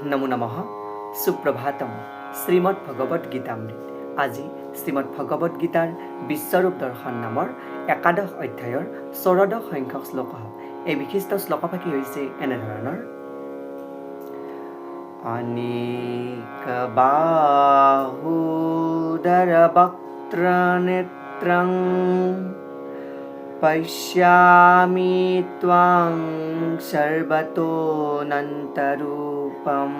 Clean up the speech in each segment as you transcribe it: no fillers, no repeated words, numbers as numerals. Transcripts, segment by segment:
নমো নমঃ সুপ্ৰভাতম শ্ৰীমদ্ ভগবত গীতামৃত। আজি শ্ৰীমদ্ ভগবত গীতাৰ বিশ্বৰূপ দৰ্শন নামৰ একাদশ অধ্যায়ৰ ১৪ সংখ্যক শ্লোক। এই বিশিষ্ট শ্লোকফাকি হৈছে এনেধৰণৰ: অনেক বাহুদৰ বক্ত্ৰ নেত্ৰং পশ্যামি ত্বাং সৰ্বতোऽনন্তৰূপম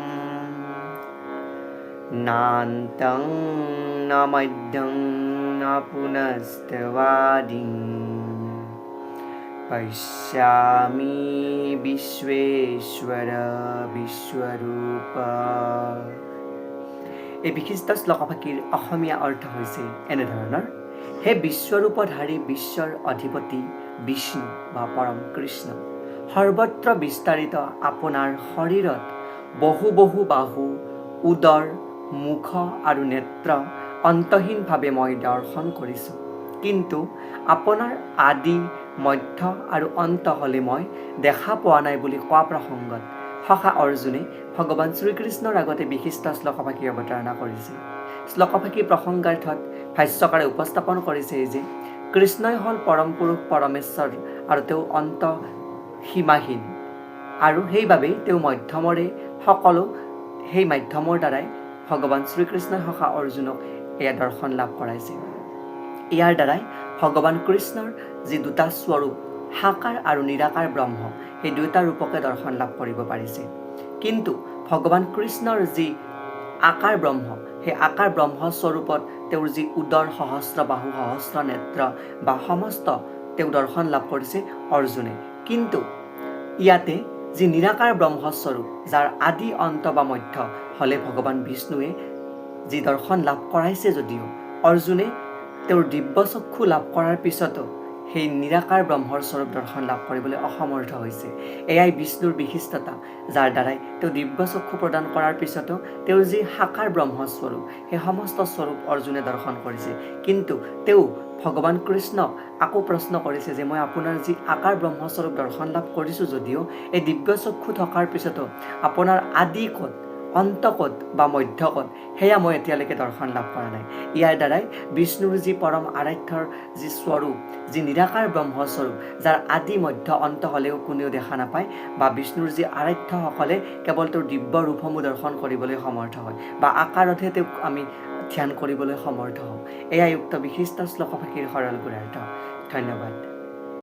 নান্तं ন মধ্যং ন পুনস্তৱাদিং পশ্যামি বিশ্বেশ্বৰ বিশ্বৰূপ। এই বিশিষ্ট শ্লোকফাকিৰ অসমীয়া অৰ্থ হৈছে এনেধৰণৰ: হে বিশ্বৰূপধাৰী বিশ্বৰ অধিপতি বিষ্ণু বা পৰম কৃষ্ণ, সৰ্বত্ৰ বিস্তাৰিত আপোনাৰ শৰীৰত বহু বহু বাহু, উদৰ, মুখ আৰু নেত্ৰ অন্তহীনভাৱে মই দৰ্শন কৰিছোঁ। কিন্তু আপোনাৰ আদি, মধ্য আৰু অন্ত হ'লে মই দেখা পোৱা নাই বুলি কোৱা প্ৰসংগত সখা অৰ্জুনে ভগৱান শ্ৰীকৃষ্ণৰ আগতে বিশিষ্ট শ্লোকফাকি অৱতাৰণা কৰিছে। শ্লোকফাকি প্ৰসংগাৰ্থত ভাষ্যকাৰে উপস্থাপন কৰিছে যে কৃষ্ণই হ'ল পৰম পুৰুষ পৰমেশ্বৰ আৰু তেওঁ অন্ত সীমাহীন, আৰু সেইবাবেই তেওঁ মধ্যমৰে সকলো, সেই মাধ্যমৰ দ্বাৰাই ভগৱান শ্ৰীকৃষ্ণই সখা অৰ্জুনক এয়া দৰ্শন লাভ কৰাইছে। ইয়াৰ দ্বাৰাই ভগৱান কৃষ্ণৰ যি দুটা স্বৰূপ, সাকাৰ আৰু নিৰাকাৰ ব্ৰহ্ম, সেই দুয়োটা ৰূপকে দৰ্শন লাভ কৰিব পাৰিছে। কিন্তু ভগৱান কৃষ্ণৰ যি আকাৰ ব্ৰহ্ম, সেই আকাৰ ব্ৰহ্ম স্বৰূপত তেওঁৰ যি উদৰ, সহস্ৰ বাহু, সহস্ৰ নেত্ৰ বা সমস্ত তেওঁ দৰ্শন লাভ কৰিছে অৰ্জুনে। কিন্তু ইয়াতে যি নিৰাকাৰ ব্ৰহ্মস্বৰূপ, যাৰ আদি অন্ত বা মধ্য হ'লে ভগৱান বিষ্ণুৱে যি দৰ্শন লাভ কৰাইছে, যদিও অৰ্জুনে তেওঁৰ দিব্য চক্ষু লাভ কৰাৰ পিছতো সেই নিৰাকাৰ ব্ৰহ্মৰ স্বৰূপ দৰ্শন লাভ কৰিবলৈ অসমৰ্থ হৈছে। এয়াই বিষ্ণুৰ বিশিষ্টতা, যাৰ দ্বাৰাই তেওঁ দিব্য চক্ষু প্ৰদান কৰাৰ পিছতো তেওঁৰ যি সাকাৰ ব্ৰহ্মস্বৰূপ, সেই সমস্ত স্বৰূপ অৰ্জুনে দৰ্শন কৰিছে। কিন্তু তেওঁ ভগৱান কৃষ্ণক আকৌ প্ৰশ্ন কৰিছে যে মই আপোনাৰ যি আকাৰ ব্ৰহ্মস্বৰূপ দৰ্শন লাভ কৰিছোঁ, যদিও এই দিব্য চক্ষু থকাৰ পিছতো আপোনাৰ আদি ক'ত, অন্ত ক'ত বা মধ্য ক'ত, সেয়া মই এতিয়ালৈকে দৰ্শন লাভ কৰা নাই। ইয়াৰ দ্বাৰাই বিষ্ণুৰ যি পৰম আৰাধ্যৰ যি স্বৰূপ, যি নিৰাকাৰ ব্ৰহ্মস্বৰূপ, যাৰ আদি মধ্য অন্ত হ'লেও কোনেও দেখা নাপায়, বা বিষ্ণুৰ যি আৰাধ্যসকলে কেৱল তেওঁৰ দিব্য ৰূপসমূহ দৰ্শন কৰিবলৈ সমৰ্থ হয়, বা আকাৰতহে তেওঁক আমি ধ্যান কৰিবলৈ সমৰ্থ হওঁ। এয়াই উক্ত বিশিষ্ট শ্লোকফাকিৰ সৰল গুণাৰ্থ। ধন্যবাদ।